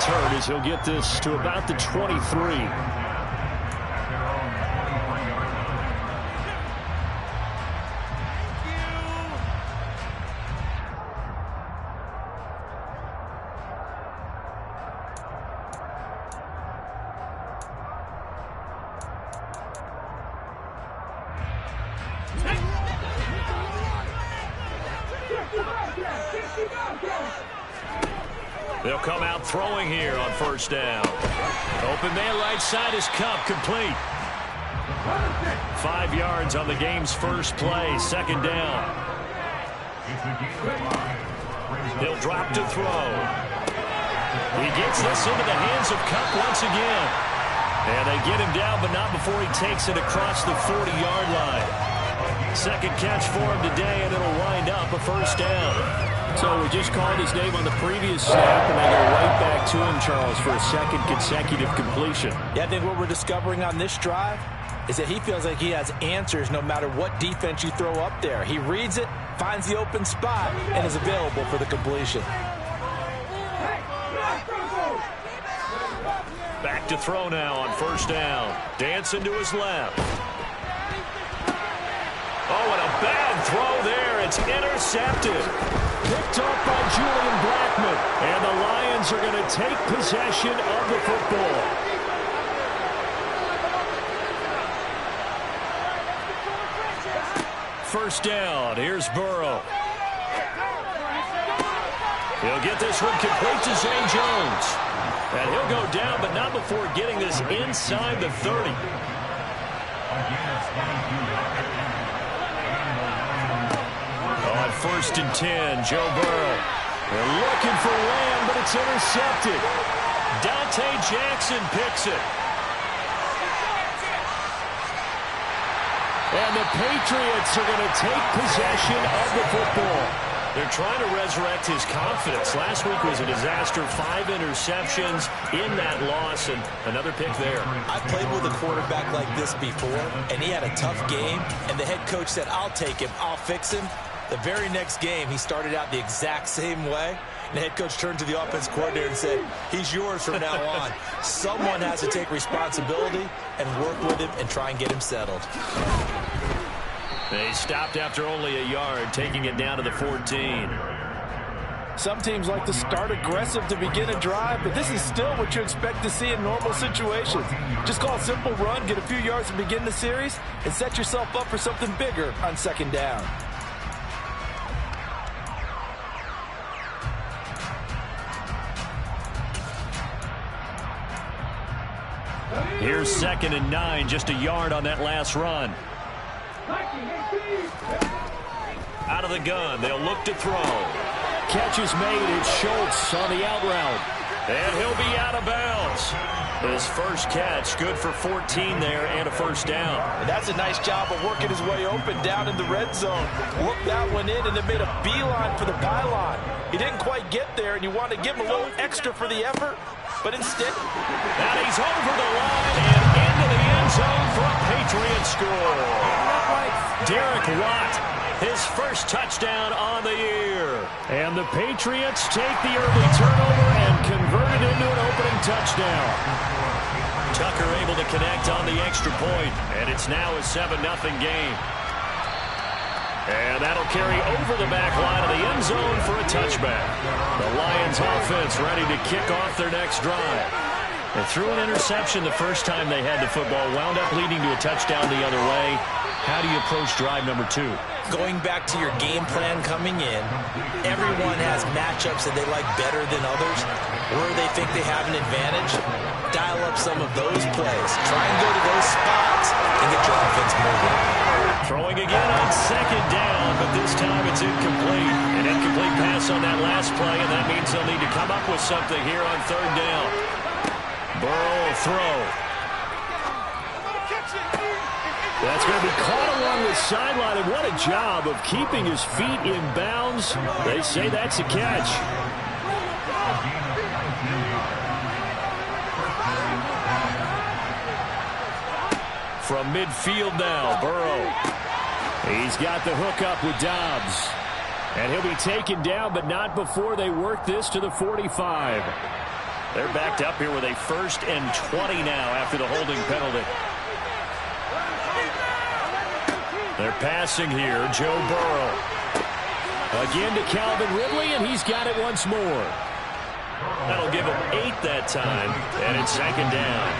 return as he'll get this to about the 23. They'll come out throwing here on first down. Open man right side is Cup, complete. 5 yards on the game's first play, second down. He'll drop to throw. He gets this into the hands of Cup once again. And they get him down, but not before he takes it across the 40-yard line. Second catch for him today, and it'll wind up a first down. So we just called his name on the previous snap, and they go right back to him, Charles, for a second consecutive completion. Yeah, I think what we're discovering on this drive is that he feels like he has answers no matter what defense you throw up there. He reads it, finds the open spot, and is available for the completion. Back to throw now on first down. Dancing to his left. Oh, and a bad throw there. It's intercepted. Picked off by Julian Blackman. And the Lions are going to take possession of the football. First down. Here's Burrow. He'll get this one complete to Zay Jones. And he'll go down, but not before getting this inside the 30. On first and 10, Joe Burrow. They're looking for Lamb, but it's intercepted. Dante Jackson picks it. And the Patriots are going to take possession of the football. They're trying to resurrect his confidence. Last week was a disaster. 5 interceptions in that loss, and another pick there. I played with a quarterback like this before, and he had a tough game, and the head coach said, I'll take him, I'll fix him. The very next game, he started out the exact same way. And the head coach turned to the offense coordinator and said, he's yours from now on. Someone has to take responsibility and work with him and try and get him settled. They stopped after only a yard, taking it down to the 14. Some teams like to start aggressive to begin a drive, but this is still what you expect to see in normal situations. Just call a simple run, get a few yards to begin the series, and set yourself up for something bigger on second down. Here's 2nd and 9, just a yard on that last run. Out of the gun, they'll look to throw. Catch is made, it's Schultz on the out route. And he'll be out of bounds. His first catch, good for 14 there and a first down. And that's a nice job of working his way open down in the red zone. Looked that one in and then made a beeline for the pylon. He didn't quite get there, and you want to give him a little extra for the effort. But instead, and he's over the line and into the end zone for a Patriots score. Derek Watt, his first touchdown on the year. And the Patriots take the early turnover and convert it into an opening touchdown. Tucker able to connect on the extra point, and it's now a 7-0 game. And that'll carry over the back line of the end zone for a touchback. The Lions offense ready to kick off their next drive. They threw an interception the first time they had the football, wound up leading to a touchdown the other way. How do you approach drive number 2? Going back to your game plan coming in, everyone has matchups that they like better than others. Where they think they have an advantage, dial up some of those plays. Try and go to those spots and get your offense moving. Throwing again on second down, but this time it's incomplete. An incomplete pass on that last play, and that means they'll need to come up with something here on third down. Burrow will throw. That's going to be caught along the sideline, and what a job of keeping his feet in bounds. They say that's a catch. From midfield now, Burrow. He's got the hook up with Dobbs. And he'll be taken down, but not before they work this to the 45. They're backed up here with a 1st and 20 now after the holding penalty. They're passing here. Joe Burrow. Again to Calvin Ridley, and he's got it once more. That'll give him 8 that time, and it's 2nd down.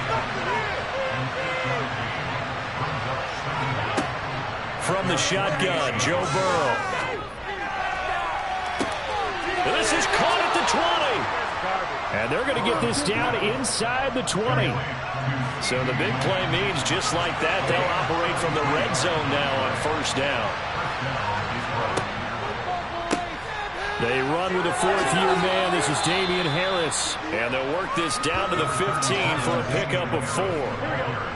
From the shotgun, Joe Burrow. This is caught at the 20. And they're going to get this down inside the 20. So the big play means just like that, they'll operate from the red zone now on 1st down. They run with a 4th-year man. This is Damian Harris. And they'll work this down to the 15 for a pickup of 4.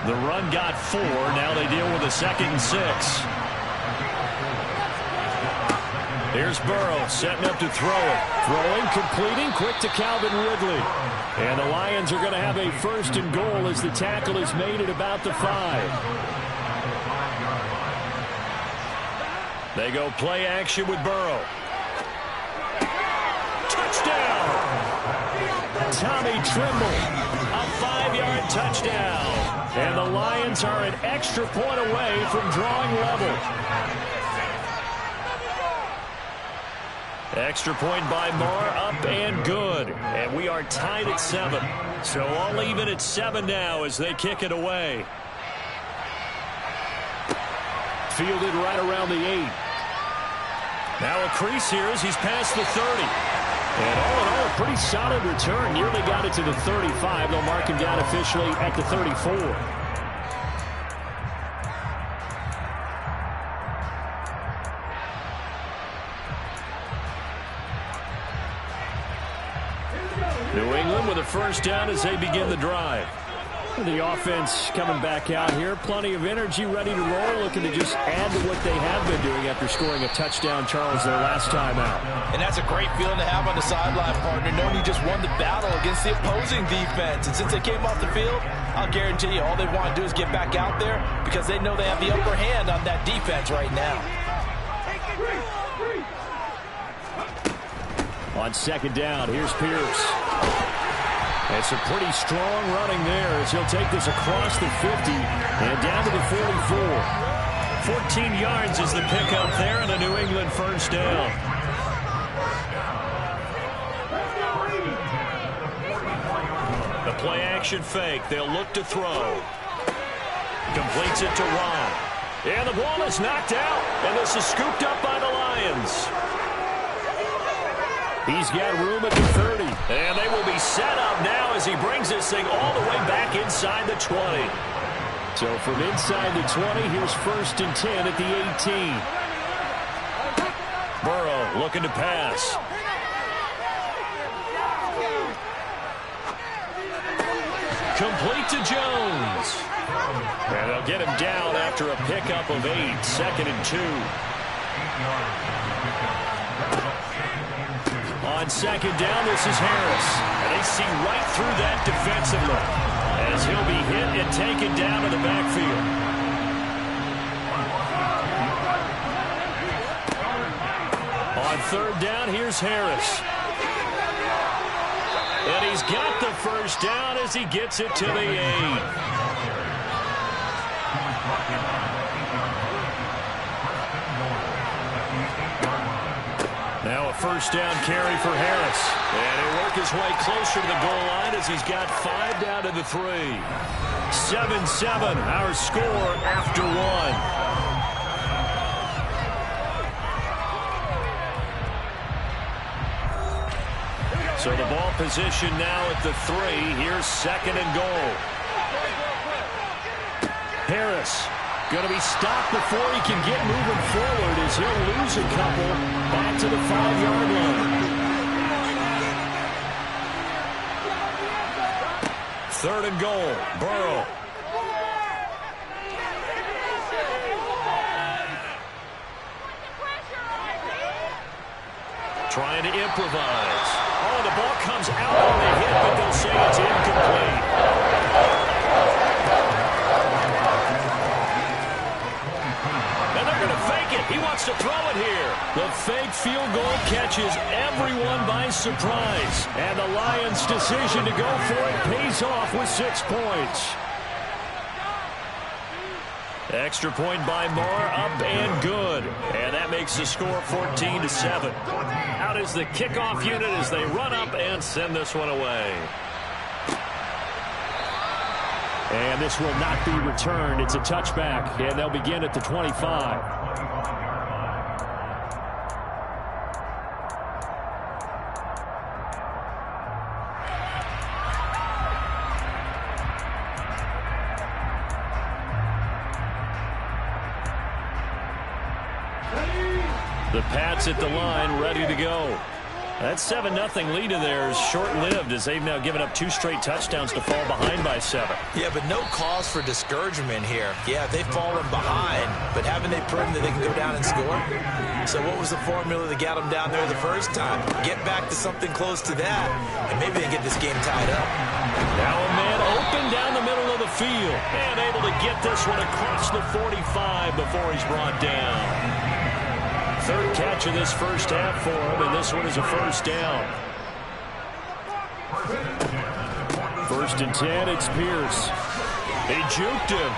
The run got 4. Now they deal with a 2nd and 6. Here's Burrow setting up to throw it. Throwing, completing, quick to Calvin Ridley. And the Lions are going to have a 1st and goal as the tackle is made at about the 5. They go play action with Burrow. Touchdown! Tommy Tremble, a 5-yard touchdown. And the Lions are an extra point away from drawing level. Extra point by Marr, up and good. And we are tied at 7. So all even at 7 now as they kick it away. Fielded right around the 8. Now a crease here as he's past the 30. And all in all, a pretty solid return. Nearly got it to the 35. They'll mark him down officially at the 34. New England with a 1st down as they begin the drive. The offense coming back out here. Plenty of energy, ready to roll, looking to just add to what they have been doing after scoring a touchdown, Charles, their last time out. And that's a great feeling to have on the sideline, partner, knowing you just won the battle against the opposing defense. And since they came off the field, I'll guarantee you all they want to do is get back out there because they know they have the upper hand on that defense right now. On 2nd down, here's Pierce. It's a pretty strong running there as he'll take this across the 50 and down to the 44. 14 yards is the pickup there and a New England 1st down. The play action fake. They'll look to throw. Completes it to Ron. And the ball is knocked out. And this is scooped up by the Lions. He's got room at the 30. And they will be set up now as he brings this thing all the way back inside the 20. So from inside the 20, here's 1st and 10 at the 18. Burrow looking to pass. Complete to Jones. And they'll get him down after a pickup of 8. 2nd and 2. On 2nd down, this is Harris. And they see right through that defensively as he'll be hit and taken down to the backfield. On 3rd down, here's Harris. And he's got the 1st down as he gets it to the 8. Now a 1st down carry for Harris. And he'll work his way closer to the goal line as he's got 5 down to the 3. 7-7, our score after 1. So the ball position now at the 3. Here's 2nd and goal. Harris going to be stopped before he can get moving forward as he'll lose a couple back to the 5-yard line. 3rd and goal. Burrow. Trying to improvise. Oh, the ball comes out on the hit, but they'll say it's incomplete. And they're going to fake it. He wants to throw it here. The fake field goal catches everyone by surprise. And the Lions' decision to go for it pays off with 6 points. Extra point by Moore, up and good. And that makes the score 14-7. Out is the kickoff unit as they run up and send this one away. And this will not be returned. It's a touchback, and they'll begin at the 25. The Pats at the line, ready to go. That 7-0 lead of theirs short-lived as they've now given up 2 straight touchdowns to fall behind by 7. Yeah, but no cause for discouragement here. Yeah, they've fallen behind, but haven't they proven that they can go down and score? So what was the formula that got them down there the first time? Get back to something close to that, and maybe they get this game tied up. Now a man open down the middle of the field and able to get this one across the 45 before he's brought down. Third catch of this first half for him, and this one is a first down. 1st and 10, it's Pierce. They juked him.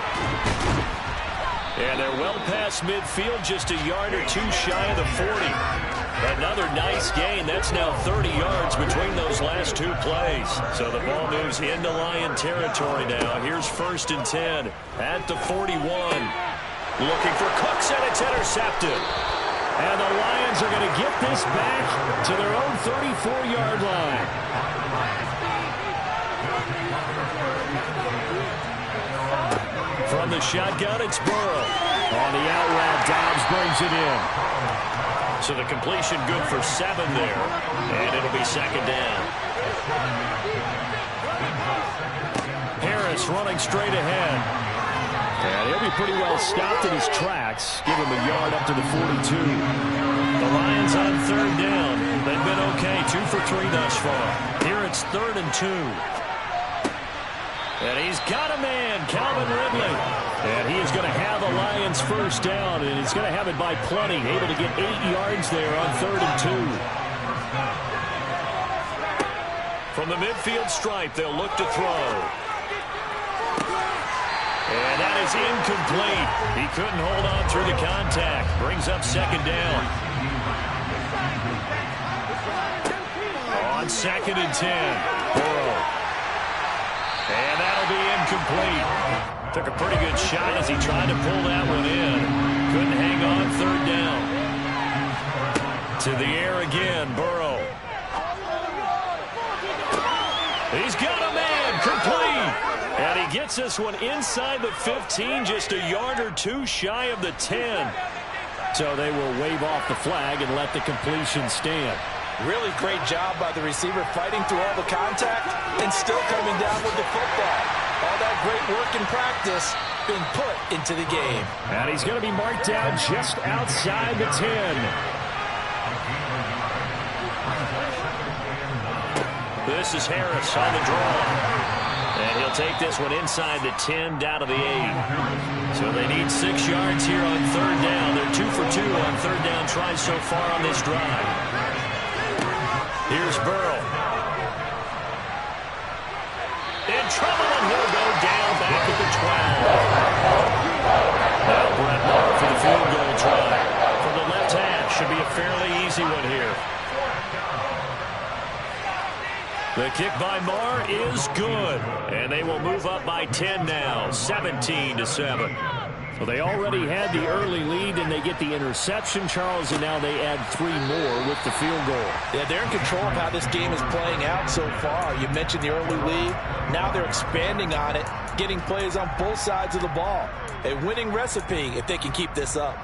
And they're well past midfield, just a yard or 2 shy of the 40. Another nice gain. That's now 30 yards between those last 2 plays. So the ball moves into Lion territory now. Here's 1st and 10 at the 41. Looking for Cooks, and it's intercepted. And the Lions are going to get this back to their own 34-yard line. From the shotgun, it's Burrow. On the out route, Dobbs brings it in. So the completion good for 7 there. And it'll be 2nd down. Harris running straight ahead. And he'll be pretty well stopped in his tracks. Give him a yard up to the 42. The Lions on 3rd down. They've been okay. 2 for 3 thus far. Here it's 3rd and 2. And he's got a man, Calvin Ridley. And he is going to have the Lions first down. And he's going to have it by plenty. Able to get 8 yards there on 3rd and 2. From the midfield stripe, they'll look to throw. And that is incomplete. He couldn't hold on through the contact. Brings up 2nd down. On 2nd and 10. Burrow. And that'll be incomplete. Took a pretty good shot as he tried to pull that one in. Couldn't hang on 3rd down. To the air again, Burrow. He's got a man, complete. And he gets this one inside the 15, just a yard or 2 shy of the 10. So they will wave off the flag and let the completion stand. Really great job by the receiver fighting through all the contact and still coming down with the football. All that great work in practice being put into the game. And he's going to be marked down just outside the 10. This is Harris on the draw. And he'll take this one inside the 10, down to the 8. So they need 6 yards here on 3rd down. They're 2 for 2 on 3rd down tries so far on this drive. Here's Burrow. In trouble, and he'll go down back at the 12. Now Brett Maher for the field goal try. From the left hash, should be a fairly easy one here. The kick by Maher is good, and they will move up by 10 now, 17-7. So they already had the early lead, and they get the interception, Charles, and now they add 3 more with the field goal. Yeah, they're in control of how this game is playing out so far. You mentioned the early lead. Now they're expanding on it, getting plays on both sides of the ball. A winning recipe if they can keep this up.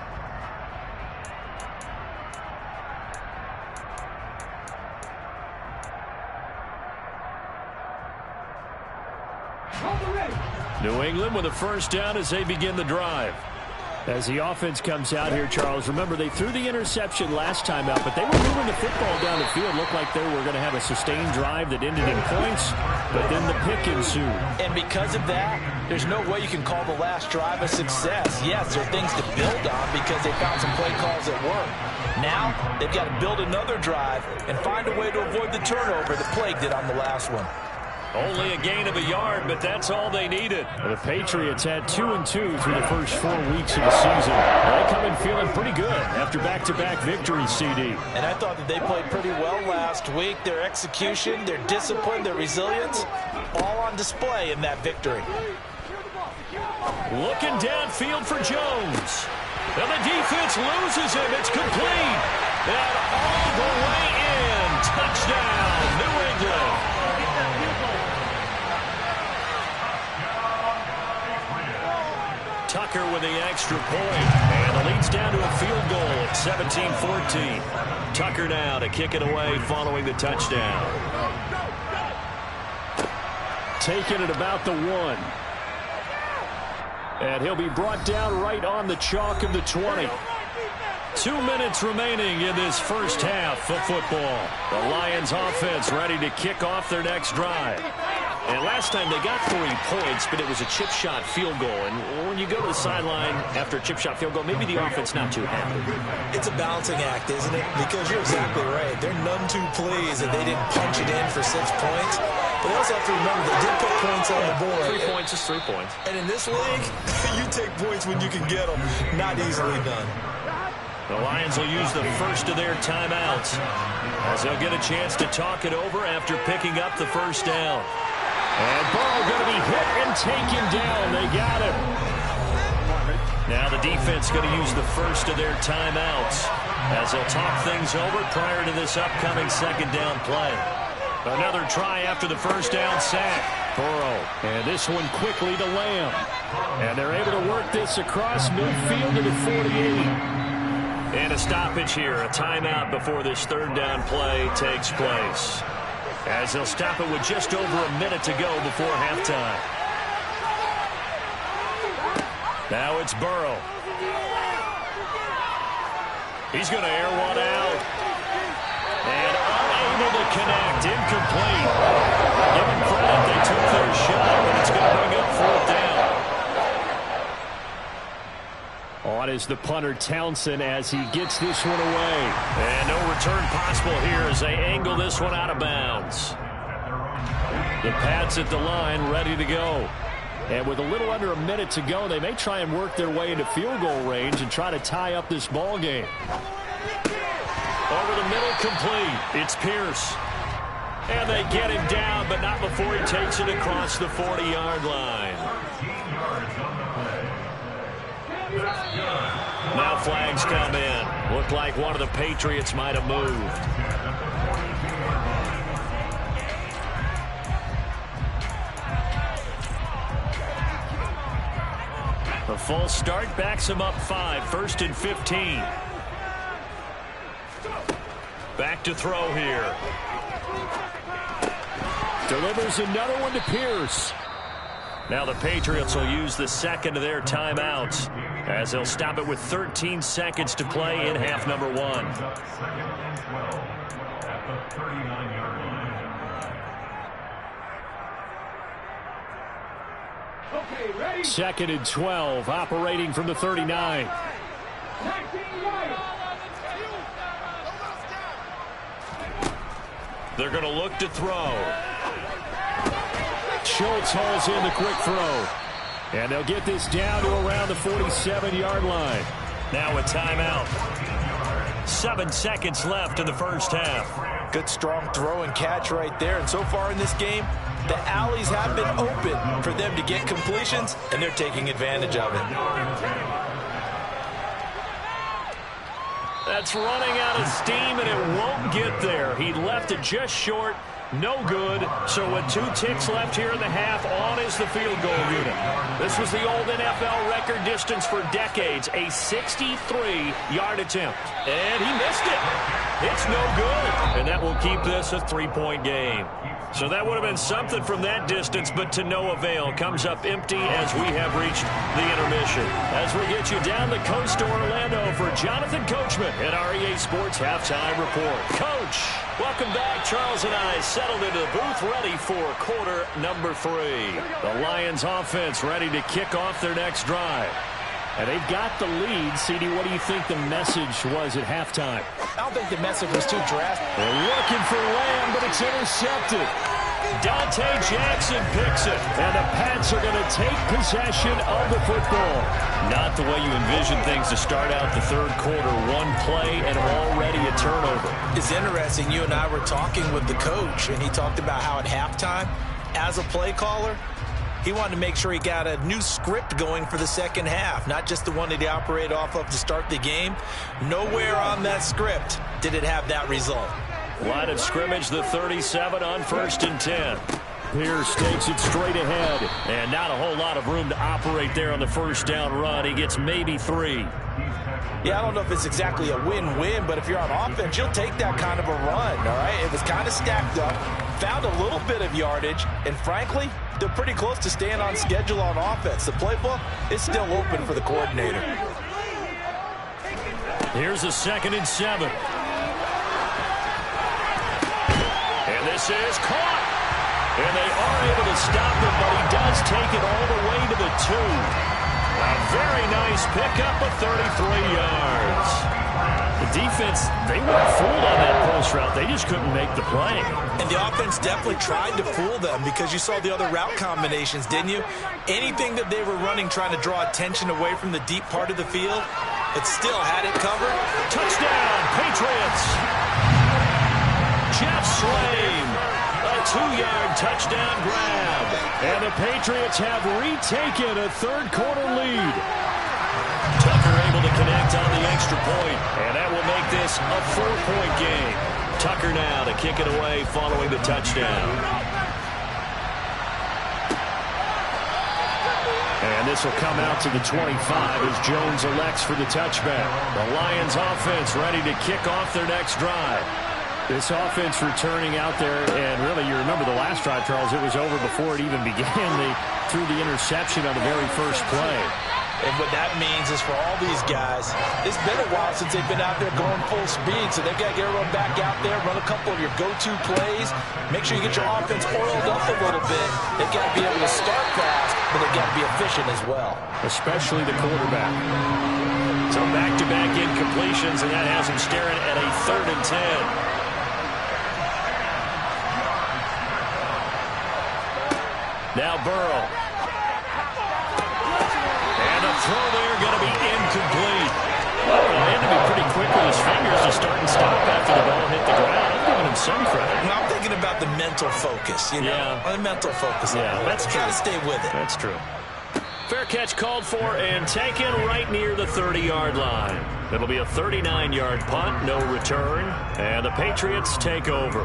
New England with a first down as they begin the drive. As the offense comes out here, Charles, remember they threw the interception last time out, but they were moving the football down the field. Looked like they were going to have a sustained drive that ended in points, but then the pick ensued. And because of that, there's no way you can call the last drive a success. Yes, there are things to build on because they found some play calls that work. Now they've got to build another drive and find a way to avoid the turnover that plagued it on the last one. Only a gain of a yard, but that's all they needed. The Patriots had 2-2 through the first 4 weeks of the season. They come in feeling pretty good after back-to-back victories, CD. And I thought that they played pretty well last week. Their execution, their discipline, their resilience, all on display in that victory. Looking downfield for Jones. And the defense loses him. It's complete. And all the way in. Touchdown, New England. Tucker with the extra point. And the lead's down to a field goal at 17-14. Tucker now to kick it away following the touchdown. Taking it about the 1. And he'll be brought down right on the chalk of the 20. 2 minutes remaining in this first half of football. The Lions offense ready to kick off their next drive. And last time they got 3 points, but it was a chip shot field goal. And when you go to the sideline after a chip shot field goal, maybe the offense not too happy. It's a balancing act, isn't it? Because you're exactly right. They're none too pleased that they didn't punch it in for 6 points. But they also have to remember they did put points on the board. 3 points is 3 points. And in this league, you take points when you can get them. Not easily done. The Lions will use the first of their timeouts as they'll get a chance to talk it over after picking up the first down. And Burrow going to be hit and taken down. They got him. Now the defense going to use the first of their timeouts as they'll talk things over prior to this upcoming second down play. Another try after the first down sack. Burrow, and this one quickly to Lamb. And they're able to work this across midfield to the 48. And a stoppage here, a timeout before this third down play takes place. As they'll stop it with just over a minute to go before halftime. Now it's Burrow. He's going to air one out. And unable to connect, incomplete. Give them credit, they took their shot, but it's going to bring up fourth down. On is the punter Townsend as he gets this one away. And no return possible here as they angle this one out of bounds. The Pats at the line ready to go. And with a little under a minute to go, they may try and work their way into field goal range and try to tie up this ball game. Over the middle, complete. It's Pierce. And they get him down, but not before he takes it across the 40-yard line. Now flags come in. Looked like one of the Patriots might have moved. A false start backs him up 5, 1st and 15. Back to throw here. Delivers another one to Pierce. Now the Patriots will use the second of their timeouts as they'll stop it with 13 seconds to play in half number 1. Second and 12, operating from the 39. They're going to look to throw. Schultz hauls in the quick throw. And they'll get this down to around the 47-yard line. Now a timeout. 7 seconds left in the first half. Good strong throw and catch right there. And so far in this game, the alleys have been open for them to get completions, and they're taking advantage of it. That's running out of steam, and it won't get there. He left it just short. No good. So with 2 ticks left here in the half, on is the field goal unit. This was the old NFL record distance for decades, a 63-yard attempt. And he missed it. It's no good. And that will keep this a 3-point game. So that would have been something from that distance, but to no avail. Comes up empty as we have reached the intermission. As we get you down the coast to Orlando for Jonathan Coachman at our EA Sports Halftime Report. Coach, welcome back. Charles and I settled into the booth ready for quarter number 3. The Lions offense ready to kick off their next drive. And they've got the lead. CD, what do you think the message was at halftime? I don't think the message was too drastic. They're looking for Lamb, but it's intercepted. Dante Jackson picks it, and the Pats are going to take possession of the football. Not the way you envision things to start out the third quarter. One play and already a turnover. It's interesting. You and I were talking with the coach, and he talked about how at halftime, as a play caller, he wanted to make sure he got a new script going for the second half, not just the one that he operated off of to start the game. Nowhere on that script did it have that result. Line of scrimmage, the 37 on 1st and 10. Pierce takes it straight ahead, and not a whole lot of room to operate there on the first down run. He gets maybe 3. Yeah, I don't know if it's exactly a win-win, but if you're on offense, you'll take that kind of a run, all right? It was kind of stacked up, found a little bit of yardage, and frankly, they're pretty close to staying on schedule on offense. The playbook is still open for the coordinator. Here's a 2nd and 7. And this is caught. And they are able to stop him, but he does take it all the way to the 2. A very nice pickup of 33 yards. The defense, they weren't fooled on that post route. They just couldn't make the play. And the offense definitely tried to fool them because you saw the other route combinations, didn't you? Anything that they were running trying to draw attention away from the deep part of the field, but still had it covered. Touchdown, Patriots. Jeff Swain, a 2-yard touchdown grab. And the Patriots have retaken a third-quarter lead. Tucker able to connect on the extra point, and that will make this a 4-point game. Tucker now to kick it away following the touchdown. And this will come out to the 25 as Jones elects for the touchback. The Lions offense ready to kick off their next drive. This offense returning out there, and really, you remember the last drive, Charles, it was over before it even began. They threw the interception on the very first play. And what that means is for all these guys, it's been a while since they've been out there going full speed, so they've got to get everyone back out there, run a couple of your go-to plays, make sure you get your offense oiled up a little bit. They've got to be able to start fast, but they've got to be efficient as well. Especially the quarterback. So back-to-back incompletions, and that has him staring at a 3rd and 10. Now Burrow. And the throw there going to be incomplete. Well, he had to be pretty quick with his fingers to start and stop after the ball hit the ground. I'm giving him some credit. I'm thinking about the mental focus, you know? Yeah. The mental focus. Yeah, that's true. Got to stay with it. That's true. Fair catch called for and taken right near the 30-yard line. It'll be a 39-yard punt, no return, and the Patriots take over.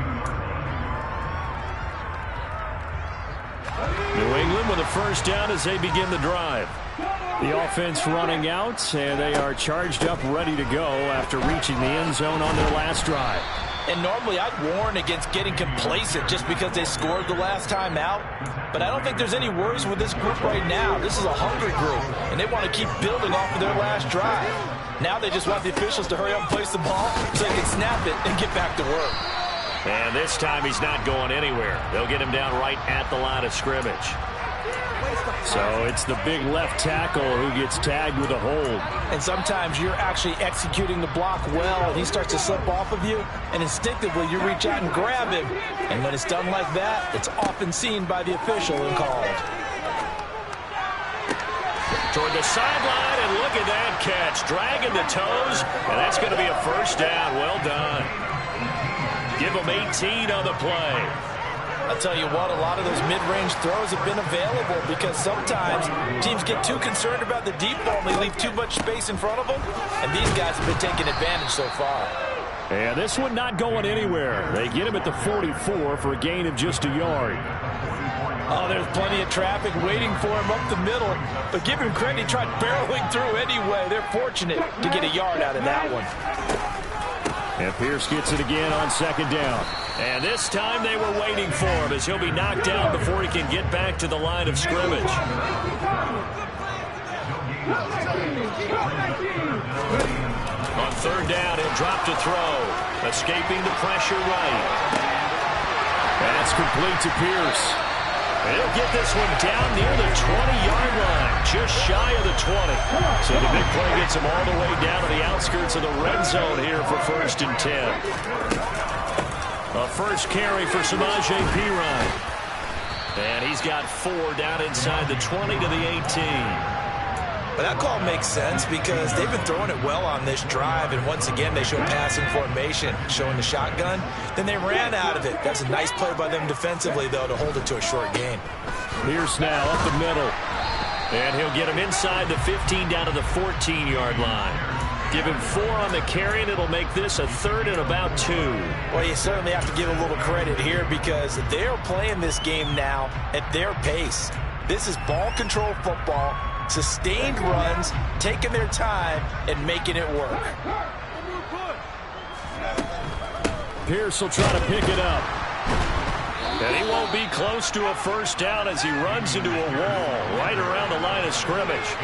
New England with a first down as they begin the drive. The offense running out, and they are charged up, ready to go after reaching the end zone on their last drive. And normally I'd warn against getting complacent just because they scored the last time out. But I don't think there's any worries with this group right now. This is a hungry group, and they want to keep building off of their last drive. Now they just want the officials to hurry up and place the ball so they can snap it and get back to work. And this time he's not going anywhere. They'll get him down right at the line of scrimmage. So it's the big left tackle who gets tagged with a hold. And sometimes you're actually executing the block well, and he starts to slip off of you, and instinctively you reach out and grab him. And when it's done like that, it's often seen by the official and called. Toward the sideline, and look at that catch. Dragging the toes, and that's going to be a first down. Well done. Give him 18 on the play. I'll tell you what, a lot of those mid-range throws have been available because sometimes teams get too concerned about the deep ball and they leave too much space in front of them, and these guys have been taking advantage so far. And this one not going anywhere. They get him at the 44 for a gain of just a yard. Oh, there's plenty of traffic waiting for him up the middle, but give him credit, he tried barreling through anyway. They're fortunate to get a yard out of that one. And Pierce gets it again on second down. And this time they were waiting for him as he'll be knocked down before he can get back to the line of scrimmage. On third down, he'll drop to throw. Escaping the pressure right. That's complete to Pierce. He'll get this one down near the 20-yard line, just shy of the 20. So the big play gets him all the way down to the outskirts of the red zone here for 1st and 10. A first carry for Samaje Perine. And he's got 4 down inside the 20 to the 18. But that call makes sense because they've been throwing it well on this drive, and once again they show passing formation, showing the shotgun. Then they ran out of it. That's a nice play by them defensively, though, to hold it to a short gain. Pierce now up the middle. And he'll get him inside the 15 down to the 14-yard line. Give him 4 on the carry, and it'll make this a 3rd and about 2. Well, you certainly have to give a little credit here because they're playing this game now at their pace. This is ball control football, sustained runs, taking their time, and making it work. Pierce will try to pick it up. And he won't be close to a first down as he runs into a wall right around the line of scrimmage.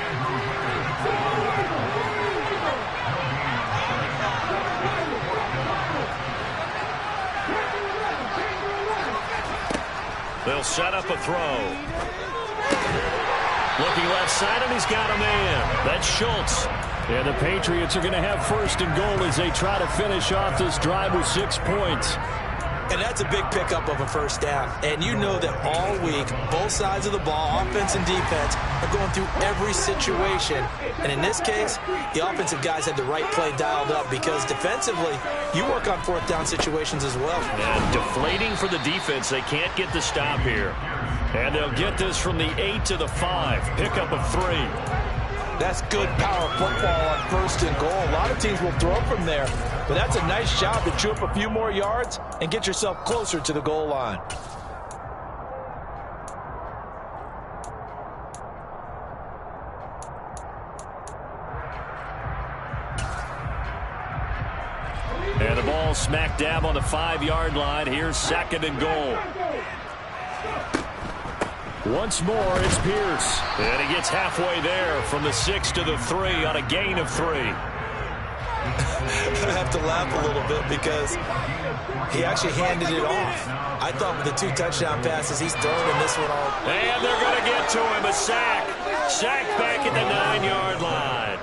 They'll set up a throw. Looking left side, and he's got a man. That's Schultz. And the Patriots are going to have 1st and goal as they try to finish off this drive with 6 points. And that's a big pickup of a first down. And you know that all week, both sides of the ball, offense and defense, are going through every situation. And in this case, the offensive guys had the right play dialed up because defensively, you work on 4th down situations as well. And deflating for the defense. They can't get the stop here. And they'll get this from the 8 to the 5. Pickup of 3. That's good power football on 1st and goal. A lot of teams will throw from there. But that's a nice job to chew up a few more yards and get yourself closer to the goal line. And the ball smack dab on the 5-yard line. Here's 2nd and goal. Once more, it's Pierce. And he gets halfway there from the 6 to the 3 on a gain of 3. I have to laugh a little bit because he actually handed it off. I thought with the 2 touchdown passes, he's throwing this one all. And they're going to get to him. A sack. Sack back at the 9-yard line.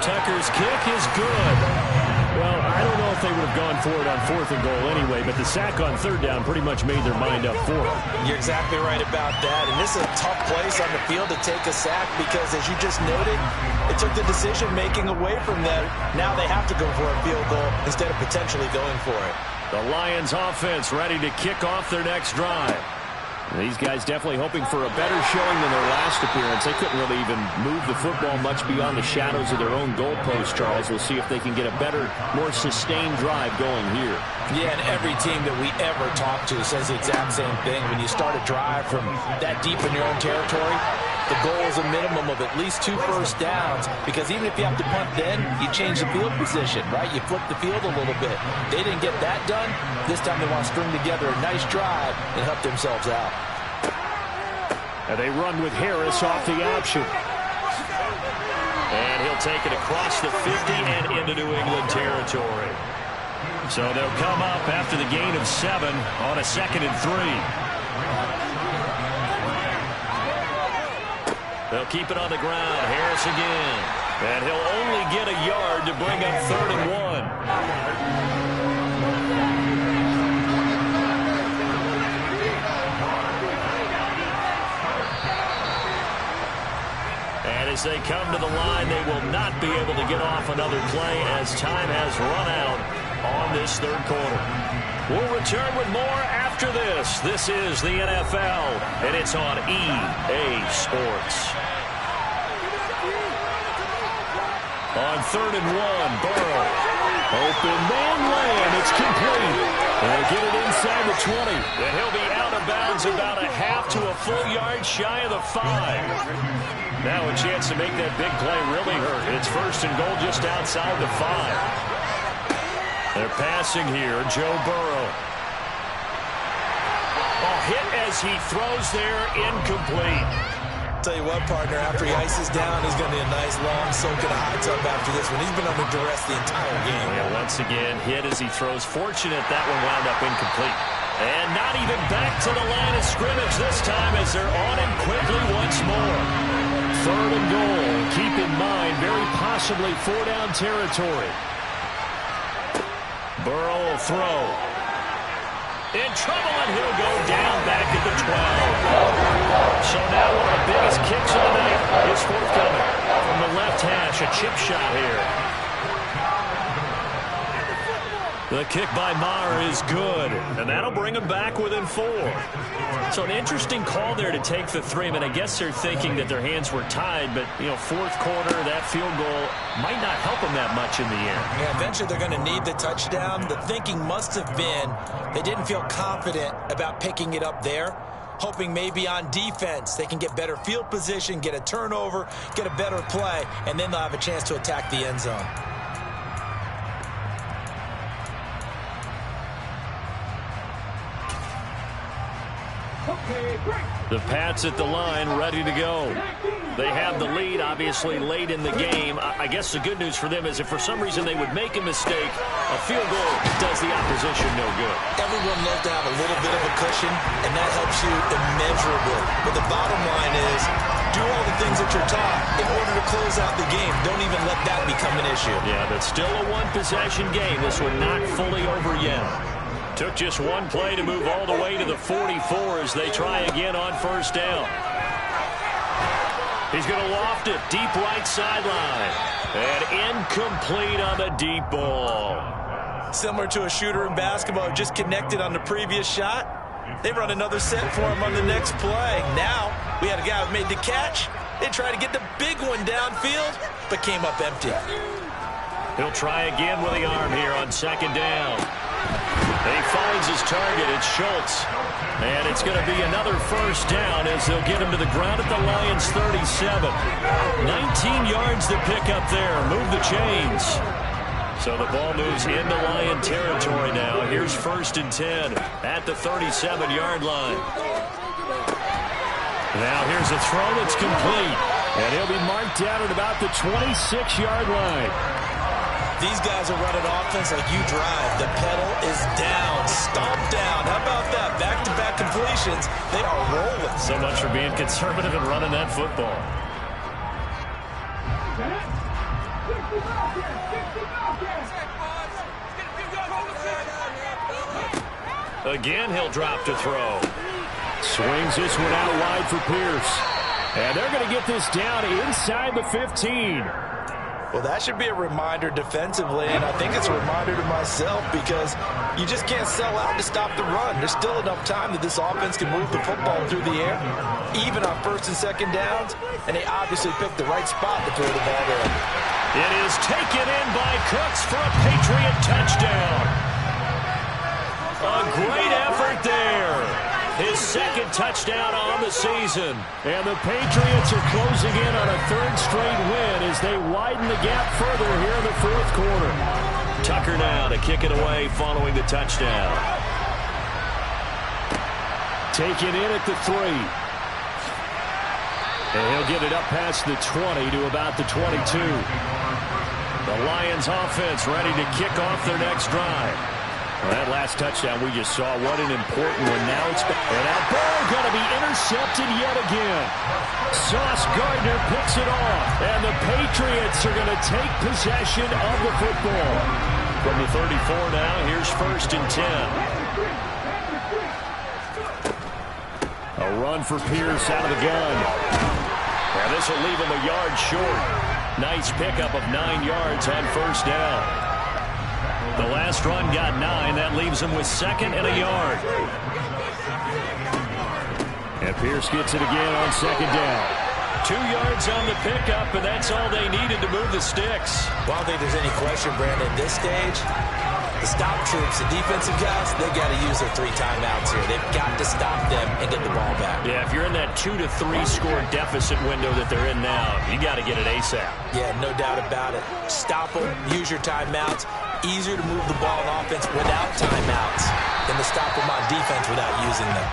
Tucker's kick is good. Well, I don't know if they would have gone for it on 4th and goal anyway, but the sack on 3rd down pretty much made their mind up for it. You're exactly right about that, and this is a tough place on the field to take a sack because, as you just noted, it took the decision-making away from them. Now they have to go for a field goal instead of potentially going for it. The Lions offense ready to kick off their next drive. These guys definitely hoping for a better showing than their last appearance. They couldn't really even move the football much beyond the shadows of their own goalpost, Charles. We'll see if they can get a better, more sustained drive going here. Yeah, and every team that we ever talk to says the exact same thing. When you start a drive from that deep in your own territory, the goal is a minimum of at least 2 first downs because even if you have to punt then, you change the field position, right? You flip the field a little bit. They didn't get that done. This time they want to string together a nice drive and help themselves out. And they run with Harris off the option. And he'll take it across the 50 and into New England territory. So they'll come up after the gain of 7 on a 2nd and 3. They'll keep it on the ground. Harris again. And he'll only get a yard to bring up 3rd and 1. As they come to the line, they will not be able to get off another play as time has run out on this 3rd quarter. We'll return with more after this. This is the NFL, and it's on EA Sports. On 3rd and 1, Burrow. Open man land. It's complete. They'll get it inside the 20. And he'll be out of bounds about a half to a full yard shy of the 5. Now a chance to make that big play really hurt. It's 1st and goal just outside the 5. They're passing here. Joe Burrow. A hit as he throws there, incomplete. Tell you what, partner, after he ices down, he's going to need a nice, long soak in a hot tub after this one. He's been under duress the entire game. Yeah, once again, hit as he throws. Fortunate that one wound up incomplete. And not even back to the line of scrimmage this time as they're on him quickly once more. 3rd and goal. Keep in mind, very possibly 4-down territory. Burrow will throw. In trouble, and he'll go down back at the 12. So now one of the biggest kicks of the night is forthcoming. From the left hash, a chip shot here. The kick by Maher is good, and that'll bring him back within 4. So an interesting call there to take the 3. I mean, I guess they're thinking that their hands were tied, but, you know, 4th quarter, that field goal might not help them that much in the end. Yeah, eventually they're going to need the touchdown. The thinking must have been they didn't feel confident about picking it up there, hoping maybe on defense they can get better field position, get a turnover, get a better play, and then they'll have a chance to attack the end zone. The Pats at the line, ready to go. They have the lead, obviously, late in the game. I guess the good news for them is if for some reason they would make a mistake, a field goal does the opposition no good. Everyone loves to have a little bit of a cushion, and that helps you immeasurably. But the bottom line is, do all the things that you're taught in order to close out the game. Don't even let that become an issue. Yeah, but still a one-possession game. This one not fully over yet. Took just one play to move all the way to the 44 as they try again on 1st down. He's going to loft it deep right sideline. And incomplete on the deep ball. Similar to a shooter in basketball who just connected on the previous shot. They run another set for him on the next play. Now we had a guy who made the catch. They tried to get the big one downfield, but came up empty. He'll try again with the arm here on 2nd down. And he finds his target. It's Schultz. And it's going to be another 1st down as they'll get him to the ground at the Lions' 37. 19 yards to pick up there. Move the chains. So the ball moves into Lion territory now. Here's 1st and 10 at the 37-yard line. Now here's a throw that's complete. And he'll be marked down at about the 26-yard line. These guys are running offense like you drive. The pedal is down, stomped down. How about that? Back-to-back completions. They are rolling. So much for being conservative and running that football. Again, he'll drop to throw. Swings this one out wide for Pierce. And they're going to get this down inside the 15. Well, that should be a reminder defensively, and I think it's a reminder to myself because you just can't sell out to stop the run. There's still enough time that this offense can move the football through the air, even on 1st and 2nd downs, and they obviously picked the right spot to throw the ball there. It is taken in by Cooks for a Patriot touchdown. A great effort there. His 2nd touchdown on the season. And the Patriots are closing in on a 3rd straight win as they widen the gap further here in the 4th quarter. Tucker now to kick it away following the touchdown. Taken in at the 3. And he'll get it up past the 20 to about the 22. The Lions offense ready to kick off their next drive. Well, that last touchdown we just saw, what an important one. Now it's back. And that ball going to be intercepted yet again. Sauce Gardner picks it off. And the Patriots are going to take possession of the football. From the 34 now, here's 1st and 10. A run for Pierce out of the gun. And this will leave him a yard short. Nice pickup of 9 yards on 1st down. The last run got 9. That leaves him with 2nd and a yard. And Pierce gets it again on 2nd down. 2 yards on the pickup, and that's all they needed to move the sticks. Well, I don't think there's any question, Brandon, at this stage, the stop troops, the defensive guys, they got to use their 3 timeouts here. They've got to stop them and get the ball back. Yeah, if you're in that 2 to 3 score deficit window that they're in now, you got to get it ASAP. Yeah, no doubt about it. Stop them, use your timeouts. Easier to move the ball on offense without timeouts than to stop them on defense without using them.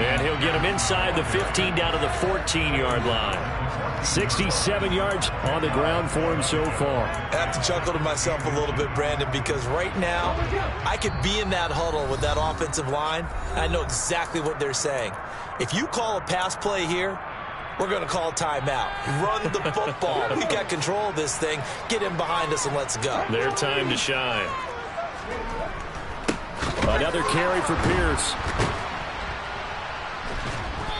And he'll get him inside the 15 down to the 14-yard line. 67 yards on the ground for him so far. I have to chuckle to myself a little bit, Brandon, because right now I could be in that huddle with that offensive line. I know exactly what they're saying. If you call a pass play here, we're going to call a timeout. Run the football. We've got control of this thing. Get him behind us and let's go. Their time to shine. Another carry for Pierce.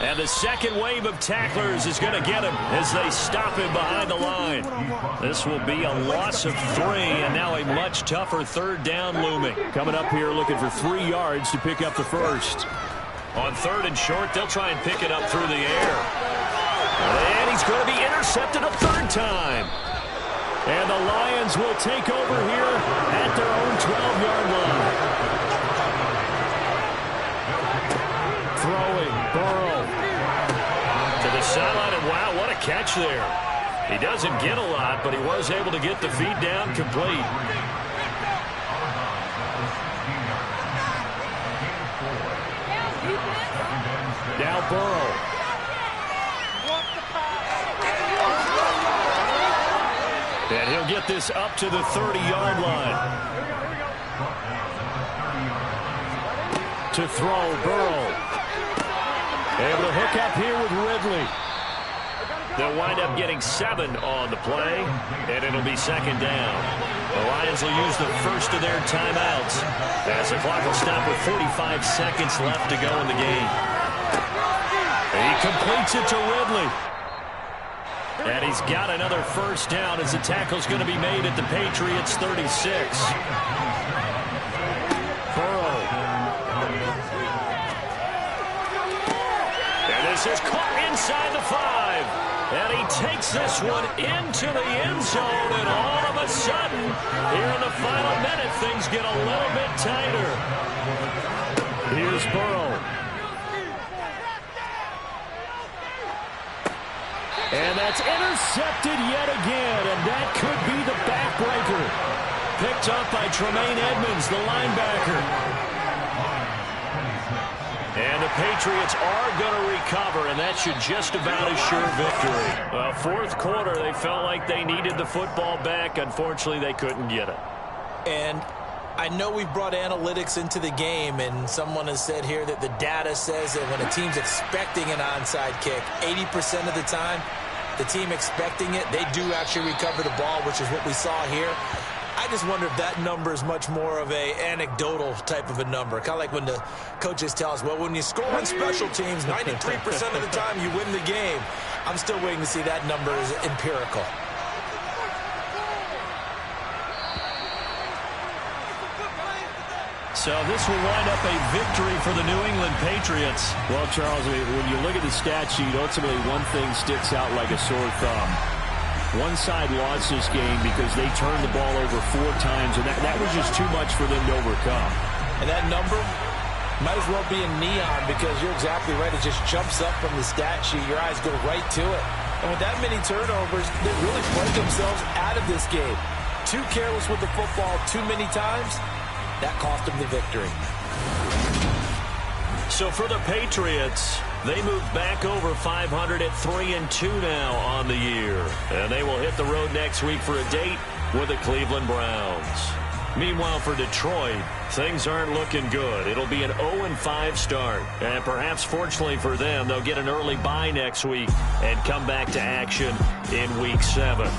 And the second wave of tacklers is going to get him as they stop him behind the line. This will be a loss of 3, and now a much tougher third down looming. Coming up here looking for 3 yards to pick up the first. On 3rd and short, they'll try and pick it up through the air. And he's going to be intercepted a 3rd time. And the Lions will take over here at their own 12-yard line. Throwing, Burrow to the sideline, and wow, what a catch there. He doesn't get a lot, but he was able to get the feet down complete. Now Burrow. And he'll get this up to the 30-yard line. To throw, Burrow. Able to hook up here with Ridley. They'll wind up getting 7 on the play, and it'll be 2nd down. The Lions will use the first of their timeouts as the clock will stop with 45 seconds left to go in the game. He completes it to Ridley. And he's got another first down as the tackle's going to be made at the Patriots' 36. Burrow. And this is caught inside the 5. And he takes this one into the end zone. And all of a sudden, here in the final minute, things get a little bit tighter. Here's Burrow. And that's intercepted yet again, and that could be the backbreaker. Picked up by Tremaine Edmonds, the linebacker. And the Patriots are going to recover, and that should just about assure victory. Well, 4th quarter, they felt like they needed the football back. Unfortunately, they couldn't get it. And I know we've brought analytics into the game, and someone has said here that the data says that when a team's expecting an onside kick, 80% of the time, the team expecting it, they do actually recover the ball, which is what we saw here. I just wonder if that number is much more of a anecdotal type of a number. Kind of like when the coaches tell us, well, when you score on special teams, 93% of the time you win the game. I'm still waiting to see that number is empirical. So this will wind up a victory for the New England Patriots. Well, Charles, when you look at the stat sheet, ultimately one thing sticks out like a sore thumb. One side lost this game because they turned the ball over 4 times, and that was just too much for them to overcome. And that number might as well be in neon because you're exactly right. It just jumps up from the stat sheet. Your eyes go right to it. And with that many turnovers, they really played themselves out of this game. Too careless with the football too many times. That cost them the victory. So for the Patriots, they move back over 500 at 3-2 now on the year. And they will hit the road next week for a date with the Cleveland Browns. Meanwhile, for Detroit, things aren't looking good. It'll be an 0-5 start. And perhaps fortunately for them, they'll get an early bye next week and come back to action in Week 7.